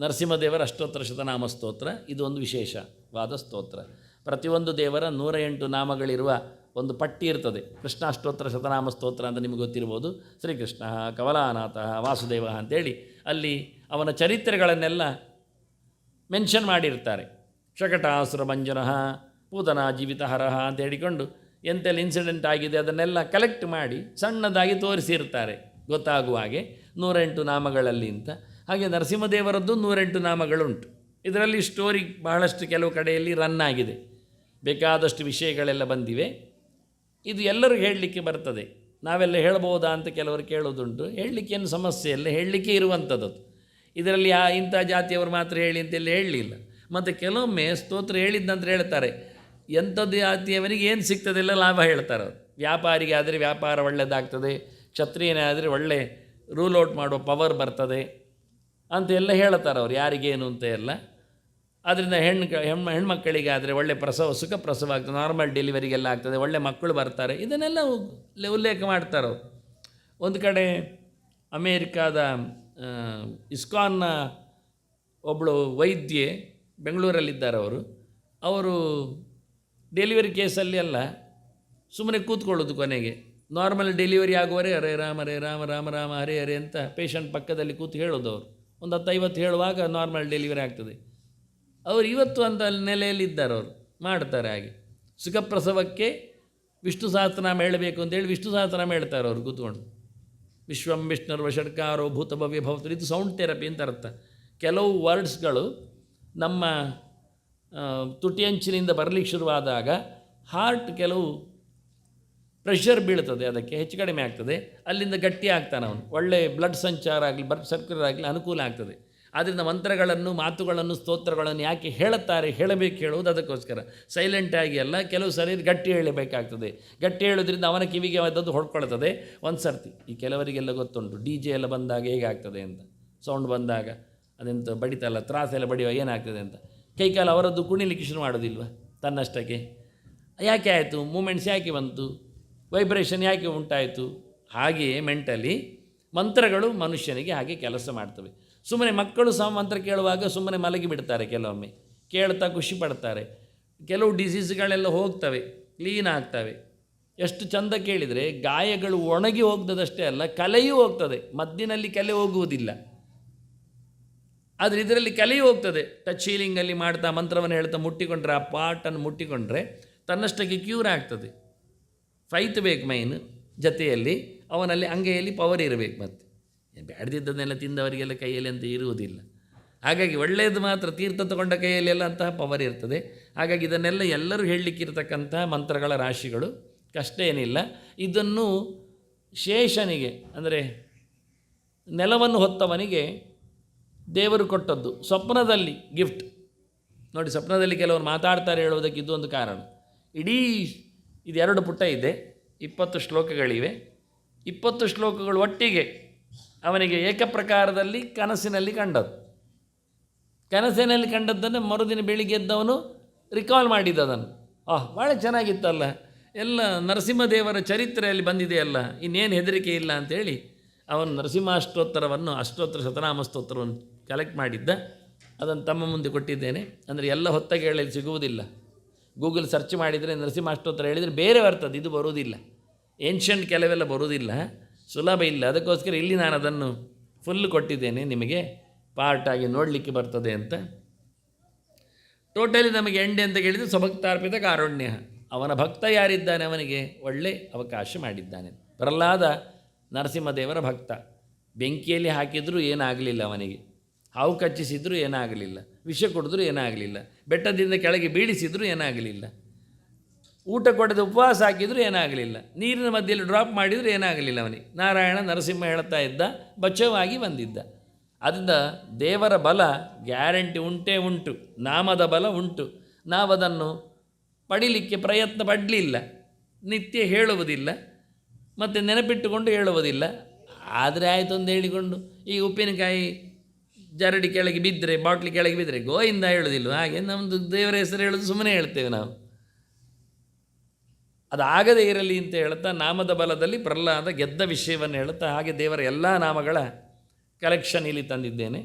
ನರಸಿಂಹದೇವರ ಅಷ್ಟೋತ್ತರ ಶತನಾಮ ಸ್ತೋತ್ರ ಇದು ಒಂದು ವಿಶೇಷವಾದ ಸ್ತೋತ್ರ. ಪ್ರತಿಯೊಂದು ದೇವರ 108 ನಾಮಗಳಿರುವ ಒಂದು ಪಟ್ಟಿ ಇರ್ತದೆ. ಕೃಷ್ಣಾಷ್ಟೋತ್ತರ ಶತನಾಮ ಸ್ತೋತ್ರ ಅಂತ ನಿಮಗೆ ಗೊತ್ತಿರ್ಬೋದು. ಶ್ರೀಕೃಷ್ಣ, ಕಮಲಾನಾಥ, ವಾಸುದೇವ ಅಂತೇಳಿ ಅಲ್ಲಿ ಅವನ ಚರಿತ್ರೆಗಳನ್ನೆಲ್ಲ ಮೆನ್ಷನ್ ಮಾಡಿರ್ತಾರೆ. ಶಕಟಾಸುರ ಭಂಜನ, ಪೂತನ ಜೀವಿತಹರಹ ಅಂತ ಹೇಳಿಕೊಂಡು ಎಂತೆಲ್ಲ ಇನ್ಸಿಡೆಂಟ್ ಆಗಿದೆ ಅದನ್ನೆಲ್ಲ ಕಲೆಕ್ಟ್ ಮಾಡಿ ಸಣ್ಣದಾಗಿ ತೋರಿಸಿರ್ತಾರೆ ಗೊತ್ತಾಗುವ ಹಾಗೆ 108 ನಾಮಗಳಲ್ಲಿ ಅಂತ. ಹಾಗೆ ನರಸಿಂಹದೇವರದ್ದು 108 ನಾಮಗಳುಂಟು. ಇದರಲ್ಲಿ ಸ್ಟೋರಿ ಬಹಳಷ್ಟು ಕೆಲವು ಕಡೆಯಲ್ಲಿ ರನ್ ಆಗಿದೆ, ಬೇಕಾದಷ್ಟು ವಿಷಯಗಳೆಲ್ಲ ಬಂದಿವೆ. ಇದು ಎಲ್ಲರೂ ಹೇಳಲಿಕ್ಕೆ ಬರ್ತದೆ. ನಾವೆಲ್ಲ ಹೇಳ್ಬೋದಾ ಅಂತ ಕೆಲವರು ಕೇಳೋದುಂಟು. ಹೇಳಲಿಕ್ಕೆ ಏನು ಸಮಸ್ಯೆ ಇಲ್ಲ, ಹೇಳಲಿಕ್ಕೆ ಇರುವಂಥದ್ದು. ಇದರಲ್ಲಿ ಇಂಥ ಜಾತಿಯವರು ಮಾತ್ರ ಹೇಳಿ ಅಂತೆಲ್ಲ ಹೇಳಲಿಲ್ಲ. ಮತ್ತು ಕೆಲವೊಮ್ಮೆ ಸ್ತೋತ್ರ ಹೇಳಿದ್ದಂತ ಹೇಳ್ತಾರೆ, ಎಂಥದ್ದು ಜಾತಿಯವನಿಗೆ ಏನು ಸಿಗ್ತದೆಲ್ಲ ಲಾಭ ಹೇಳ್ತಾರೆ ಅವರು. ವ್ಯಾಪಾರಿಗೆ ಆದರೆ ವ್ಯಾಪಾರ ಒಳ್ಳೆಯದಾಗ್ತದೆ, ಕ್ಷತ್ರಿಯನೇ ಆದರೆ ಒಳ್ಳೆ ರೂಲ್ ಔಟ್ ಮಾಡುವ ಪವರ್ ಬರ್ತದೆ ಅಂತೆಲ್ಲ ಹೇಳ್ತಾರೆ ಅವರು, ಯಾರಿಗೇನು ಅಂತ ಎಲ್ಲ. ಅದರಿಂದ ಹೆಣ್ಮಕ್ಕಳಿಗೆ ಆದರೆ ಒಳ್ಳೆ ಪ್ರಸವ, ಸುಖ ಪ್ರಸವ ಆಗ್ತದೆ, ನಾರ್ಮಲ್ ಡೆಲಿವರಿಗೆಲ್ಲ ಆಗ್ತದೆ, ಒಳ್ಳೆ ಮಕ್ಕಳು ಬರ್ತಾರೆ, ಇದನ್ನೆಲ್ಲ ಉಲ್ಲೇಖ ಮಾಡ್ತಾರೆ ಅವರು. ಒಂದು ಕಡೆ ಅಮೇರಿಕಾದ ಇಸ್ಕಾನ್ನ ಒಬ್ಬಳು ವೈದ್ಯೆ ಬೆಂಗಳೂರಲ್ಲಿದ್ದಾರೆ. ಅವರು ಡೆಲಿವರಿ ಕೇಸಲ್ಲಿ ಎಲ್ಲ ಸುಮ್ಮನೆ ಕೂತ್ಕೊಳ್ಳೋದು, ಕೊನೆಗೆ ನಾರ್ಮಲ್ ಡೆಲಿವರಿ ಆಗುವರೆ ಹರೇ ರಾಮ ಹರೇ ರಾಮ ರಾಮ ರಾಮ ಹರೇ ಹರೇ ಅಂತ ಪೇಷಂಟ್ ಪಕ್ಕದಲ್ಲಿ ಕೂತು ಹೇಳೋದು. ಅವರು ಒಂದು 10-50 ಹೇಳುವಾಗ ನಾರ್ಮಲ್ ಡೆಲಿವರಿ ಆಗ್ತದೆ. ಅವರು ಇವತ್ತು ಅಂತ ನೆಲೆಯಲ್ಲಿದ್ದಾರೆ, ಅವರು ಮಾಡ್ತಾರೆ ಹಾಗೆ. ಸುಖಪ್ರಸವಕ್ಕೆ ವಿಷ್ಣು ಸಹಸ್ರನಾಮ ಹೇಳಬೇಕು ಅಂತೇಳಿ ವಿಷ್ಣು ಸಹಸ್ರನಾಮ ಹೇಳ್ತಾರೆ ಅವರು ಕೂತ್ಕೊಂಡು. ವಿಶ್ವಂ ವಿಷ್ಣುರ್ವ ಷಡ್ಕಾರೋ ಭೂತ ಭವ್ಯ ಭವತು, ಇದು ಸೌಂಡ್ ಥೆರಪಿ ಅಂತ ಅರ್ಥ. ಕೆಲವು ವರ್ಡ್ಸ್ಗಳು ನಮ್ಮ ತುಟಿಯಂಚಿನಿಂದ ಬರಲಿಕ್ಕೆ ಶುರುವಾದಾಗ ಹಾರ್ಟ್ ಕೆಲವು ಪ್ರೆಷರ್ ಬೀಳ್ತದೆ, ಅದಕ್ಕೆ ಹೆಚ್ಚು ಕಡಿಮೆ ಆಗ್ತದೆ, ಅಲ್ಲಿಂದ ಗಟ್ಟಿ ಆಗ್ತಾನೆ ಅವನು, ಒಳ್ಳೆ ಬ್ಲಡ್ ಸಂಚಾರ ಆಗಲಿ ಬ್ಲಡ್ ಸರ್ಕ್ಯುಲರ್ ಆಗಲಿ ಅನುಕೂಲ ಆಗ್ತದೆ. ಆದ್ದರಿಂದ ಮಂತ್ರಗಳನ್ನು, ಮಾತುಗಳನ್ನು, ಸ್ತೋತ್ರಗಳನ್ನು ಯಾಕೆ ಹೇಳುತ್ತಾರೆ, ಹೇಳಬೇಕು ಹೇಳುವುದು ಅದಕ್ಕೋಸ್ಕರ. ಸೈಲೆಂಟಾಗಿ ಅಲ್ಲ, ಕೆಲವು ಸರಿ ಗಟ್ಟಿ ಹೇಳಬೇಕಾಗ್ತದೆ. ಗಟ್ಟಿ ಹೇಳೋದ್ರಿಂದ ಅವನ ಕಿವಿಗೆ ಅದದ್ದು ಹೊಡ್ಕೊಳ್ತದೆ ಒಂದು ಸರ್ತಿ. ಈ ಕೆಲವರಿಗೆಲ್ಲ ಗೊತ್ತುಂಟು DJ ಎಲ್ಲ ಬಂದಾಗ ಹೇಗಾಗ್ತದೆ ಅಂತ, ಸೌಂಡ್ ಬಂದಾಗ ಅದೆಂತ ಬಡಿತಲ್ಲ, ತ್ರಾಸೆಲ್ಲ ಬಡಿಯುವ ಏನಾಗ್ತದೆ ಅಂತ. ಕೈಕಾಲು ಅವರದ್ದು ಕುಣಿಲಿಕ್ಕೆ ಶುರು ಮಾಡೋದಿಲ್ವ ತನ್ನಷ್ಟಕ್ಕೆ. ಯಾಕೆ ಆಯಿತು, ಮೂಮೆಂಟ್ಸ್ ಯಾಕೆ ಬಂತು, ವೈಬ್ರೇಷನ್ ಯಾಕೆ ಉಂಟಾಯಿತು. ಹಾಗೆಯೇ ಮೆಂಟಲಿ ಮಂತ್ರಗಳು ಮನುಷ್ಯನಿಗೆ ಹಾಗೆ ಕೆಲಸ ಮಾಡ್ತವೆ. ಸುಮ್ಮನೆ ಮಕ್ಕಳು ಸಹ ಮಂತ್ರ ಕೇಳುವಾಗ ಸುಮ್ಮನೆ ಮಲಗಿ ಬಿಡ್ತಾರೆ, ಕೆಲವೊಮ್ಮೆ ಕೇಳ್ತಾ ಖುಷಿ ಪಡ್ತಾರೆ. ಕೆಲವು ಡಿಸೀಸ್ಗಳೆಲ್ಲ ಹೋಗ್ತವೆ, ಕ್ಲೀನ್ ಆಗ್ತವೆ. ಎಷ್ಟು ಚಂದ ಕೇಳಿದರೆ ಗಾಯಗಳು ಒಣಗಿ ಹೋಗ್ತದಷ್ಟೇ ಅಲ್ಲ, ಕಲೆಯೂ ಹೋಗ್ತದೆ. ಮದ್ದಿನಲ್ಲಿ ಕಲೆ ಹೋಗುವುದಿಲ್ಲ, ಆದರೆ ಇದರಲ್ಲಿ ಕಲೆಯೂ ಹೋಗ್ತದೆ. ಟಚ್ ಹೀಲಿಂಗಲ್ಲಿ ಮಾಡ್ತಾ ಮಂತ್ರವನ್ನು ಹೇಳ್ತಾ ಮುಟ್ಟಿಕೊಂಡ್ರೆ, ಆ ಪಾರ್ಟನ್ನು ಮುಟ್ಟಿಕೊಂಡ್ರೆ ತನ್ನಷ್ಟಕ್ಕೆ ಕ್ಯೂರ್ ಆಗ್ತದೆ. ಫೈತ್ ಬೇಕು ಮೈನ್, ಜೊತೆಯಲ್ಲಿ ಅವನಲ್ಲಿ ಅಂಗೈಯಲ್ಲಿ ಪವರ್ ಇರಬೇಕು. ಮತ್ತು ಬ್ಯಾಡ್ದಿದ್ದನ್ನೆಲ್ಲ ತಿಂದವರಿಗೆಲ್ಲ ಕೈಯಲ್ಲಿ ಅಂತ ಇರುವುದಿಲ್ಲ. ಹಾಗಾಗಿ ಒಳ್ಳೆಯದು ಮಾತ್ರ ತೀರ್ಥ ತಗೊಂಡ ಕೈಯಲ್ಲಿ ಎಲ್ಲ ಅಂತಹ ಪವರ್ ಇರ್ತದೆ. ಹಾಗಾಗಿ ಇದನ್ನೆಲ್ಲ ಎಲ್ಲರೂ ಹೇಳಲಿಕ್ಕಿರ್ತಕ್ಕಂಥ ಮಂತ್ರಗಳ ರಾಶಿಗಳು, ಕಷ್ಟ ಏನಿಲ್ಲ. ಇದನ್ನು ಶೇಷನಿಗೆ ಅಂದರೆ ನೆಲವನ್ನು ಹೊತ್ತವನಿಗೆ ದೇವರು ಕೊಟ್ಟದ್ದು ಸ್ವಪ್ನದಲ್ಲಿ ಗಿಫ್ಟ್. ನೋಡಿ, ಸ್ವಪ್ನದಲ್ಲಿ ಕೆಲವರು ಮಾತಾಡ್ತಾರೆ ಹೇಳುವುದಕ್ಕೆ ಇದು ಒಂದು ಕಾರಣ. ಇಡೀ ಇದು 2 ಪುಟ ಇದೆ, 20 ಶ್ಲೋಕಗಳಿವೆ. 20 ಶ್ಲೋಕಗಳು ಒಟ್ಟಿಗೆ ಅವನಿಗೆ ಏಕಪ್ರಕಾರದಲ್ಲಿ ಕನಸಿನಲ್ಲಿ ಕಂಡದ್ದು. ಕನಸಿನಲ್ಲಿ ಕಂಡದ್ದನ್ನು ಮರುದಿನ ಬೆಳಿಗ್ಗೆ ಎದ್ದವನು ರಿಕಾಲ್ ಮಾಡಿದ್ದದನ್ನು. ಭಾಳ ಚೆನ್ನಾಗಿತ್ತಲ್ಲ, ಎಲ್ಲ ನರಸಿಂಹದೇವರ ಚರಿತ್ರೆಯಲ್ಲಿ ಬಂದಿದೆಯಲ್ಲ, ಇನ್ನೇನು ಹೆದರಿಕೆ ಇಲ್ಲ ಅಂಥೇಳಿ ಅವನು ನರಸಿಂಹಾಷ್ಟೋತ್ತರವನ್ನು, ಅಷ್ಟೋತ್ತರ ಶತನಾಮ ಸ್ತೋತ್ರವನ್ನು ಕಲೆಕ್ಟ್ ಮಾಡಿದ್ದ. ಅದನ್ನು ತಮ್ಮ ಮುಂದೆ ಕೊಟ್ಟಿದ್ದೇನೆ. ಅಂದರೆ ಎಲ್ಲ ಹೊತ್ತಗೆ ಹೇಳಿ ಸಿಗುವುದಿಲ್ಲ. ಗೂಗಲ್ ಸರ್ಚ್ ಮಾಡಿದರೆ ನರಸಿಂಹಾಷ್ಟೋತ್ತರ ಹೇಳಿದರೆ ಬೇರೆ ಬರ್ತದೆ, ಇದು ಬರುವುದಿಲ್ಲ. ಏನ್ಷಂಟ್ ಕೆಲವೆಲ್ಲ ಬರುವುದಿಲ್ಲ, ಸುಲಭ ಇಲ್ಲ. ಅದಕ್ಕೋಸ್ಕರ ಇಲ್ಲಿ ನಾನು ಅದನ್ನು ಫುಲ್ ಕೊಟ್ಟಿದ್ದೇನೆ, ನಿಮಗೆ ಪಾರ್ಟಾಗಿ ನೋಡಲಿಕ್ಕೆ ಬರ್ತದೆ ಅಂತ. ಟೋಟಲಿ ನಮಗೆ ಎಂಡೆ ಅಂತ ಕೇಳಿದರೆ ಸ್ವಭಕ್ತಾರ್ಪಿತ ಕಾರುಣ್ಯ. ಅವನ ಭಕ್ತ ಯಾರಿದ್ದಾನೆ ಅವನಿಗೆ ಒಳ್ಳೆ ಅವಕಾಶ ಮಾಡಿದ್ದಾನೆ. ಪ್ರಹ್ಲಾದ ನರಸಿಂಹದೇವರ ಭಕ್ತ. ಬೆಂಕಿಯಲ್ಲಿ ಹಾಕಿದರೂ ಏನಾಗಲಿಲ್ಲ ಅವನಿಗೆ, ಹಾವು ಕಚ್ಚಿಸಿದರೂ ಏನಾಗಲಿಲ್ಲ, ವಿಷ ಕುಡಿದ್ರೂ ಏನಾಗಲಿಲ್ಲ, ಬೆಟ್ಟದಿಂದ ಕೆಳಗೆ ಬೀಳಿಸಿದರೂ ಏನಾಗಲಿಲ್ಲ, ಊಟ ಕೊಡದೆ ಉಪವಾಸ ಹಾಕಿದರೂ ಏನಾಗಲಿಲ್ಲ, ನೀರಿನ ಮಧ್ಯೆಯಲ್ಲಿ ಡ್ರಾಪ್ ಮಾಡಿದರೂ ಏನಾಗಲಿಲ್ಲ ಅವನಿಗೆ. ನಾರಾಯಣ ನರಸಿಂಹ ಹೇಳ್ತಾ ಇದ್ದ, ಬಚಾವಾಗಿ ಬಂದಿದ್ದ. ಅದರಿಂದ ದೇವರ ಬಲ ಗ್ಯಾರಂಟಿ ಉಂಟೇ ಉಂಟು, ನಾಮದ ಬಲ ಉಂಟು. ನಾವದನ್ನು ಪಡೀಲಿಕ್ಕೆ ಪ್ರಯತ್ನ ಪಡಲಿಲ್ಲ, ನಿತ್ಯ ಹೇಳುವುದಿಲ್ಲ, ಮತ್ತು ನೆನಪಿಟ್ಟುಕೊಂಡು ಹೇಳುವುದಿಲ್ಲ. ಆದರೆ ಆಯಿತು ಅಂತ ಹೇಳಿಕೊಂಡು ಈ ಉಪ್ಪಿನಕಾಯಿ ಜರಡಿ ಕೆಳಗೆ ಬಿದ್ದರೆ, ಬಾಟ್ಲಿ ಕೆಳಗೆ ಬಿದ್ದರೆ ಗೋಯಿಂದ ಹೇಳೋದಿಲ್ಲ. ಹಾಗೆ ನಮ್ಮದು ದೇವರ ಹೆಸರು ಹೇಳೋದು ಸುಮ್ಮನೆ ಹೇಳ್ತೇವೆ ನಾವು. ಅದಾಗದೇ ಇರಲಿ ಅಂತ ಹೇಳ್ತಾ ನಾಮದ ಬಲದಲ್ಲಿ ಪ್ರಹ್ಲಾದ ಗೆದ್ದ ವಿಷಯವನ್ನು ಹೇಳ್ತಾ, ಹಾಗೆ ದೇವರ ಎಲ್ಲ ನಾಮಗಳ ಕಲೆಕ್ಷನ್ ಇಲ್ಲಿ ತಂದಿದ್ದೇನೆ.